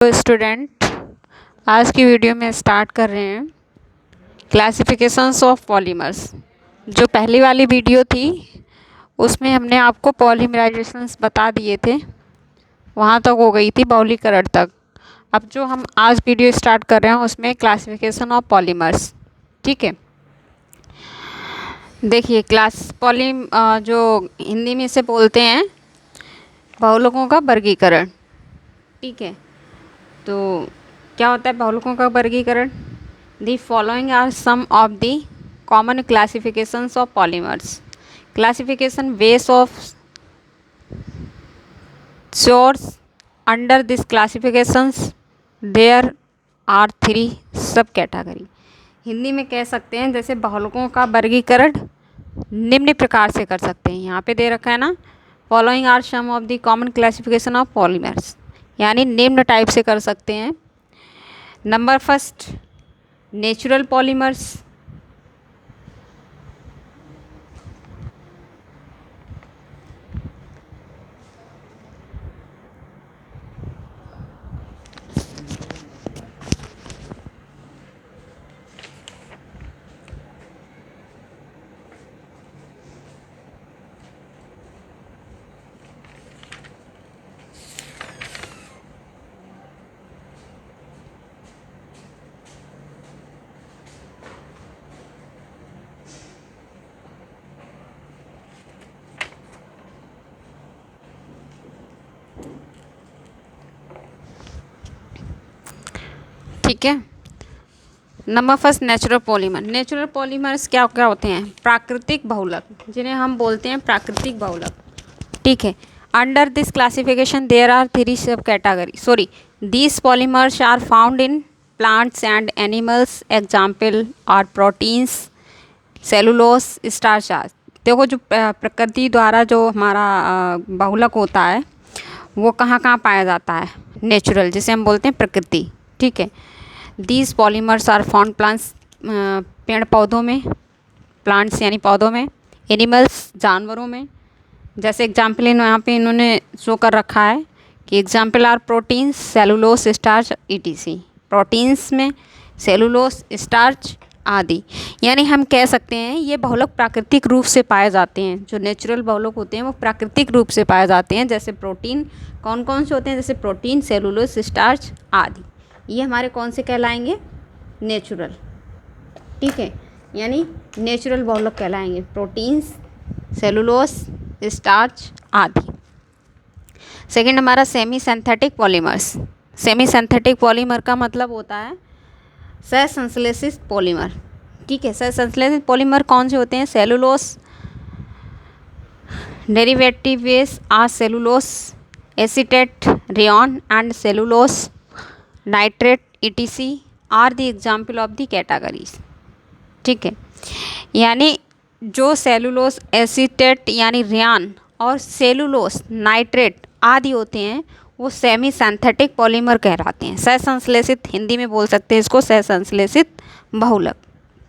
तो स्टूडेंट, आज की वीडियो में स्टार्ट कर रहे हैं क्लासिफिकेशंस ऑफ पॉलीमर्स। जो पहली वाली वीडियो थी उसमें हमने आपको पॉलीमराइजेशंस बता दिए थे, वहाँ तक हो गई थी बहुलीकरण तक। अब जो हम आज वीडियो स्टार्ट कर रहे हैं उसमें क्लासिफिकेशन ऑफ पॉलीमर्स। ठीक है, देखिए जो हिंदी में से बोलते हैं बहुलकों का वर्गीकरण। ठीक है, तो क्या होता है बहुलकों का वर्गीकरण? The following are some of the common classifications of polymers. Classification base of source under this classifications there are 3 sub category. Hindi में कह सकते हैं जैसे बहुलकों का वर्गीकरण निम्न प्रकार से कर सकते हैं। यहाँ पे दे रखा है ना, following are some of the common classification of polymers, यानी निम्न टाइप से कर सकते हैं। Number first, natural polymers. ठीक है, number first natural polymer. Natural polymers क्या क्या होते हैं? प्राकृतिक बहुलक, जिन्हें हम बोलते हैं प्राकृतिक बहुलक। ठीक है, under this classification there are 3 sub category these polymers are found in plants and animals. Example are proteins, cellulose, starch. देखो, जो प्रकृति द्वारा जो हमारा बहुलक होता है वो कहाँ कहाँ पाया जाता है? नेचुरल, जिसे हम बोलते हैं प्रकृति। ठीक है, these polymers are found plants, पेड़ पौधों में, प्लांट्स यानी पौधों में, एनिमल्स जानवरों में। जैसे एग्जाम्पल यहाँ पे इन्होंने शो कर रखा है कि example are proteins, cellulose, starch, ETC. Proteins में सेलुलोस, स्टार्च आदि। यानी हम कह सकते हैं ये बहुलक प्राकृतिक रूप से पाए जाते हैं। जो नेचुरल बहुलक होते हैं वो प्राकृतिक रूप से पाए जाते हैं। जैसे प्रोटीन कौन कौन से होते हैं? जैसे प्रोटीन, सेलुलोस, स्टार्च आदि। ये हमारे कौन से कहलाएंगे? नेचुरल। ठीक है, यानी नेचुरल बहुलक कहलाएंगे प्रोटीन्स, सेलुलोस, स्टार्च आदि। सेकंड हमारा semi synthetic polymers. Semi synthetic polymer का मतलब होता है सहसंश्लेषित पॉलीमर। ठीक है, सहसंश्लेषित पॉलीमर कौन से होते हैं? Cellulose, derivatives are cellulose, acetate, rayon and cellulose, nitrate, ETC are the example of the categories. ठीक है, यानी जो सेलुलोस, एसीटेट यानी रेयॉन और सेलुलोस, नाइट्रेट आदि होते हैं वो सेमी सिंथेटिक पॉलीमर कहलाते हैं। सहसंश्लेषित, हिंदी में बोल सकते हैं इसको सहसंश्लेषित बहुलक।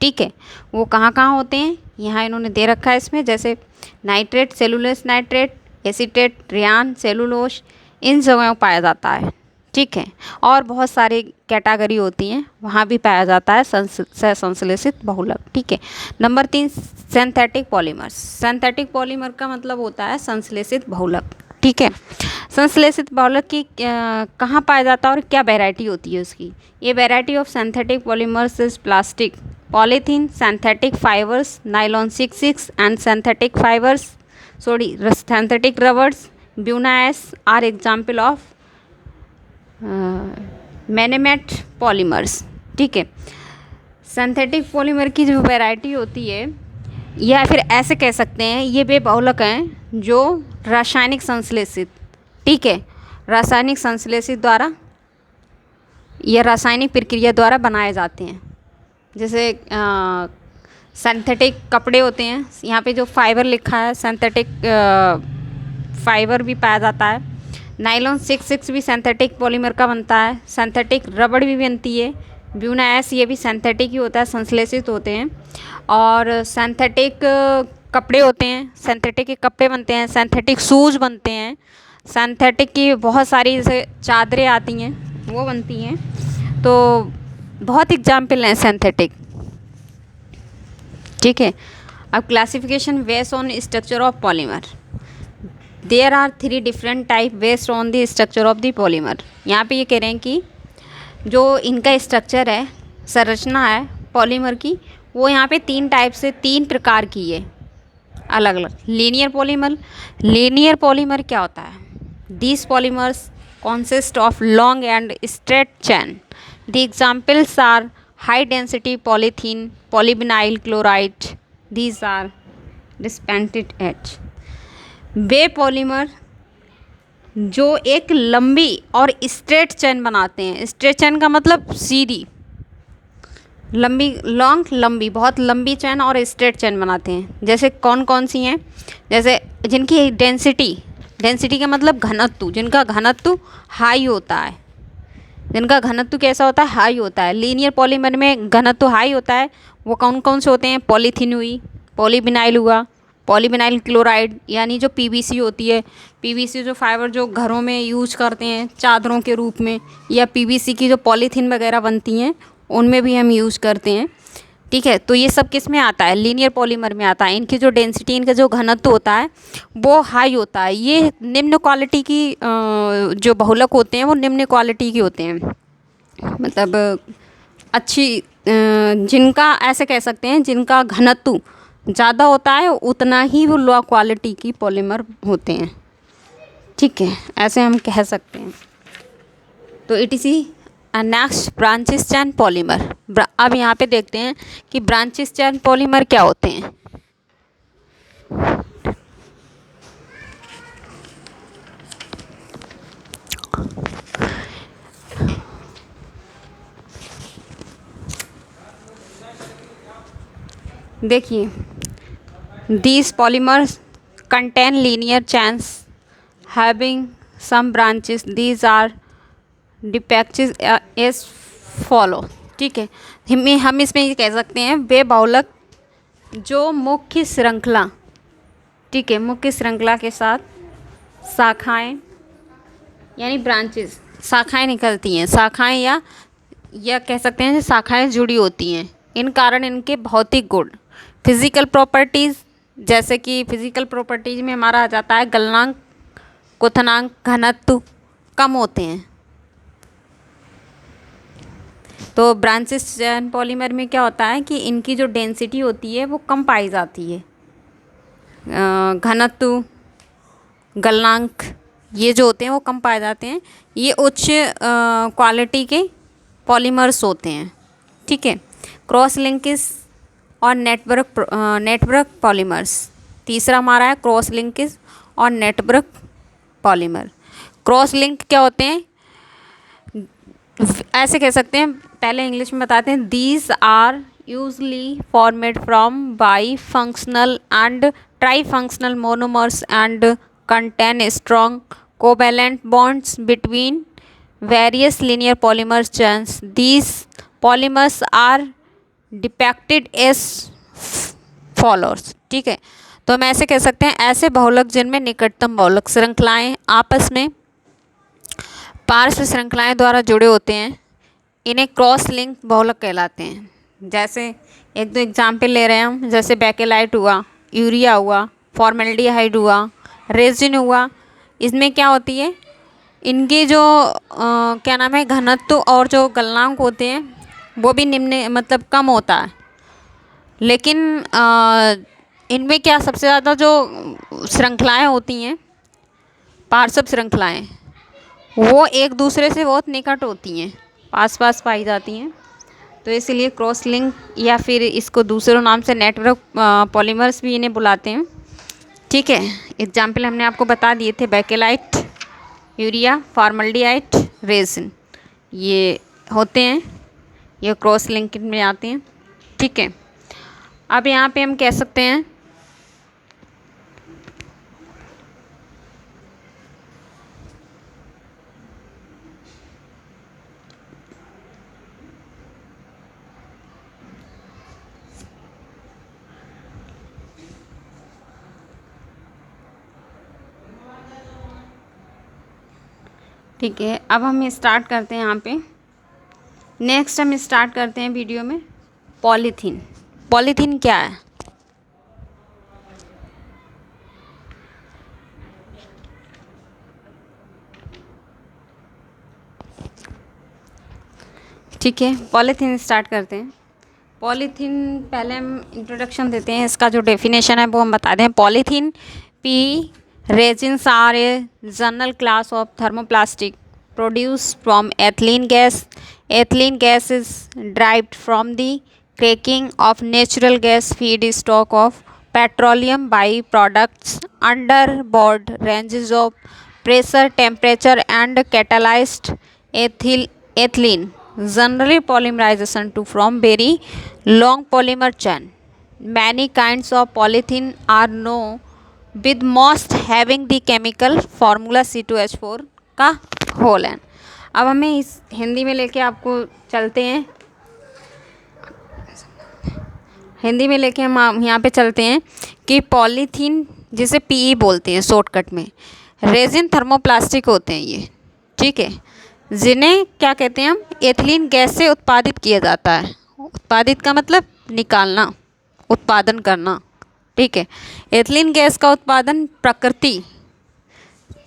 ठीक है, वो कहाँ कहाँ होते हैं? यहाँ इन्होंने दे रखा है इसमें, जैसे nitrate, cellulose nitrate, acetate, rayon, cellulose, इन जगहों पाया जाता है। ठीक है, और बहुत सारी कैटेगरी होती हैं, वहाँ भी पाया जाता है सहसंश्लेषित बहुलक। ठीक है, number 3 synthetic polymers. Synthetic polymer का मतलब होता है संश्लेषित बहुलक। ठीक है, संश्लेषित बहुलक की कहाँ पाया जाता है और क्या वैरायटी होती है उसकी? ये variety of synthetic polymers is plastic, polythene, synthetic fibres, nylon 6 and synthetic fibres, synthetic rubbers, Buna S are example of man made polymers. ठीक है, सिंथेटिक पॉलीमर की जो वैरायटी होती है, या फिर ऐसे कह सकते हैं ये वे बहुलक हैं जो रासायनिक संश्लेषित, ठीक है, रासायनिक संश्लेषित द्वारा या रासायनिक प्रक्रिया द्वारा बनाए जाते हैं। जैसे सिंथेटिक कपड़े होते हैं, यहाँ पे जो फाइबर लिखा है सिंथेटिक फाइबर भी पाया जाता है। नाइलॉन 6 भी सिंथेटिक पॉलीमर का बनता है। सिंथेटिक रबड़ भी बनती है। ब्यूनाएस ये भी सिंथेटिक ही होता है, संश्लेषित होते हैं। और सिंथेटिक कपड़े होते हैं, सिंथेटिक के कपड़े बनते हैं, सिंथेटिक शूज़ बनते हैं, सिंथेटिक की बहुत सारी जैसे चादरें आती हैं, वो बनती हैं। तो बहुत एग्जाम्पल हैं सिंथेटिक, ठीक है। अब classification based on structure of polymer, there are 3 different type based on the structure of the polymer. यहाँ पे ये कह रहे हैं कि जो इनका स्ट्रक्चर है, संरचना है पॉलीमर की, वो यहाँ पे 3 टाइप से, 3 प्रकार की है अलग अलग। लीनियर पॉलीमर क्या होता है? These polymers consist of long and straight chain. The examples are high density polythene, polyvinyl chloride. These are dispensed H. Way polymer जो एक लंबी और स्ट्रेट चेन बनाते हैं। स्ट्रेट चेन का मतलब सीधी, लंबी, लॉन्ग, लंबी, बहुत लंबी चेन और स्ट्रेट चेन बनाते हैं। जैसे कौन कौन सी हैं? जैसे जिनकी डेंसिटी का मतलब घनत्व, जिनका घनत्व हाई होता है। जिनका घनत्व कैसा होता है? हाई होता है। लीनियर पॉलीमर में घनत्व हाई होता है। वो कौन कौन से होते हैं? पॉलीथीन हुई, पॉलीविनाइल हुआ, पॉलीविनाइल क्लोराइड, यानी जो पीवीसी होती है, पीवीसी जो फाइबर जो घरों में यूज करते हैं चादरों के रूप में, या पीवीसी की जो पॉलीथीन वगैरह बनती हैं उनमें भी हम यूज करते हैं, ठीक है। तो ये सब किस में आता है? लीनियर पॉलीमर में आता है। इनकी जो डेंसिटी, इनका जो घनत्व होता है वो हाई होता है। ये निम्न क्वालिटी की जो बहुलक होते हैं वो निम्न क्वालिटी के होते हैं, मतलब अच्छी, जिनका ऐसे कह सकते हैं जिनका घनत्व ज़्यादा होता है उतना ही वो लो क्वालिटी की पॉलीमर होते हैं, ठीक है, ऐसे हम कह सकते हैं। तो it is next branches chain polymer. अब यहाँ पे देखते हैं कि ब्रांचेस चैन पॉलीमर क्या होते हैं। देखिए, these polymers contain linear chains having some branches. These are depicted as follow, ठीक है। हम इसमें ये कह सकते हैं वे बहुलक जो मुख्य श्रृंखला, ठीक है, मुख्य श्रृंखला के साथ शाखाएं यानी ब्रांचेस, शाखाएं निकलती हैं, शाखाएं या कह सकते हैं शाखाएं जुड़ी होती हैं। इन कारण इनके भौतिक गुण, फिजिकल प्रॉपर्टीज़, जैसे कि फिजिकल प्रॉपर्टीज़ में हमारा आ जाता है गलनांक, क्वथनांक, घनत्व कम होते हैं। तो ब्रांचेस चैन पॉलीमर में क्या होता है कि इनकी जो डेंसिटी होती है वो कम पाई जाती है। घनत्व, गलनांक, ये जो होते हैं वो कम पाए जाते हैं। ये उच्च क्वालिटी के पॉलीमर्स होते हैं, ठीक है। क्रॉस लिंकेज और नेटवर्क पॉलीमर्स, तीसरा हमारा है क्रॉस लिंकेज और नेटवर्क पॉलीमर। क्रॉस लिंक क्या होते हैं? ऐसे कह सकते हैं, पहले इंग्लिश में बताते हैं। These are usually formed from bi functional and tri functional monomers and contain strong covalent bonds between various linear polymer chains. These polymers are depicted as follows, ठीक है। तो हम ऐसे कह सकते हैं, ऐसे बहुलक जिनमें निकटतम बहुलक श्रृंखलाएं आपस में पार्श्व श्रृंखलाएं द्वारा जुड़े होते हैं, इन्हें क्रॉस लिंक बहुलक कहलाते हैं। जैसे एक दो एग्जाम्पल ले रहे हैं हम, जैसे बेकेलाइट हुआ, यूरिया हुआ, फॉर्मेल्डिहाइड हुआ, रेजिन हुआ। इसमें क्या होती है, इनके जो क्या नाम है, घनत्व और जो गलनांक होते हैं वो भी निम्न, मतलब कम होता है। लेकिन इनमें क्या सबसे ज़्यादा जो श्रृंखलाएं होती हैं, पार्श्व श्रृंखलाएं, वो एक दूसरे से बहुत निकट होती हैं, पास पास पाई जाती हैं। तो इसलिए क्रॉस लिंक या फिर इसको दूसरे नाम से नेटवर्क पॉलीमर्स भी इन्हें बुलाते हैं, ठीक है। एग्जाम्पल हमने आपको बता दिए थे, बेकेलाइट, यूरिया, फॉर्मल्डिहाइड, रेजिन, ये होते हैं, ये क्रॉस लिंक में आते हैं, ठीक है। अब यहाँ पे हम कह सकते हैं ठीक है, अब हम स्टार्ट करते हैं यहाँ पे। नेक्स्ट हम स्टार्ट करते हैं वीडियो में पॉलीथीन। पॉलीथीन क्या है? ठीक है, पॉलीथीन स्टार्ट करते हैं। पॉलीथीन पहले हम इंट्रोडक्शन देते हैं, इसका जो डेफिनेशन है वो हम बता दें। Polythene P resins are a general class of thermoplastic produce from ethylene gas. Ethylene gas is derived from the cracking of natural gas feedstock of petroleum byproducts under broad ranges of pressure, temperature and catalyzed ethylene generally polymerization to form very long polymer chain. Many kinds of polythene are known, with most having the chemical formula C2H4 का whole है। अब हमें इस हिंदी में लेके आपको चलते हैं, हिंदी में लेके हम यहाँ पे चलते हैं कि पॉलीथीन जिसे पीई बोलते हैं शॉर्टकट में, रेजिन थर्मोप्लास्टिक होते हैं ये, ठीक है, जिन्हें क्या कहते हैं हम, एथिलीन गैस से उत्पादित किया जाता है। उत्पादित का मतलब निकालना, उत्पादन करना, ठीक है। एथिलीन गैस का उत्पादन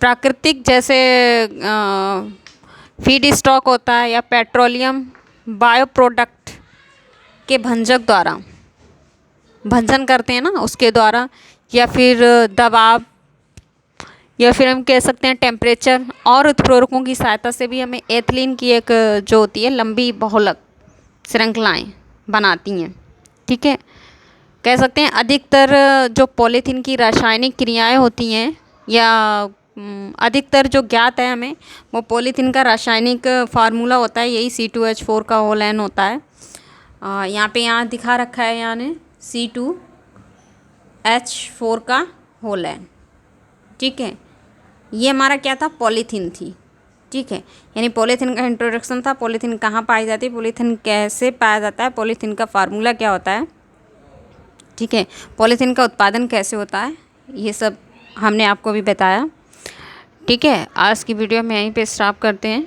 प्राकृतिक जैसे फीड स्टॉक होता है या पेट्रोलियम बायो प्रोडक्ट के भंजक द्वारा भंजन करते हैं ना, उसके द्वारा, या फिर दबाव, या फिर हम कह सकते हैं टेम्परेचर और उत्प्रेरकों की सहायता से भी हमें एथिलीन की एक जो होती है लंबी बहुलक श्रृंखलाएं बनाती हैं, ठीक है। कह सकते हैं अधिकतर जो पॉलीथीन की रासायनिक क्रियाएं होती हैं या अधिकतर जो ज्ञात है हमें, वो पॉलीथीन का रासायनिक फार्मूला होता है, यही C2H4 का होल एन होता है। यहाँ दिखा रखा है, यानी C2H4 का होल एन, ठीक है। ये हमारा क्या था, पॉलीथीन थी, ठीक है। यानी पॉलीथीन का इंट्रोडक्शन था, पॉलीथीन कहाँ पाई जाती है, पॉलीथीन कैसे पाया जाता है, पॉलीथीन का फार्मूला क्या होता है, ठीक है, पॉलीथीन का उत्पादन कैसे होता है, ये सब हमने आपको भी बताया, ठीक है। आज की वीडियो में यहीं पे स्टॉप करते हैं।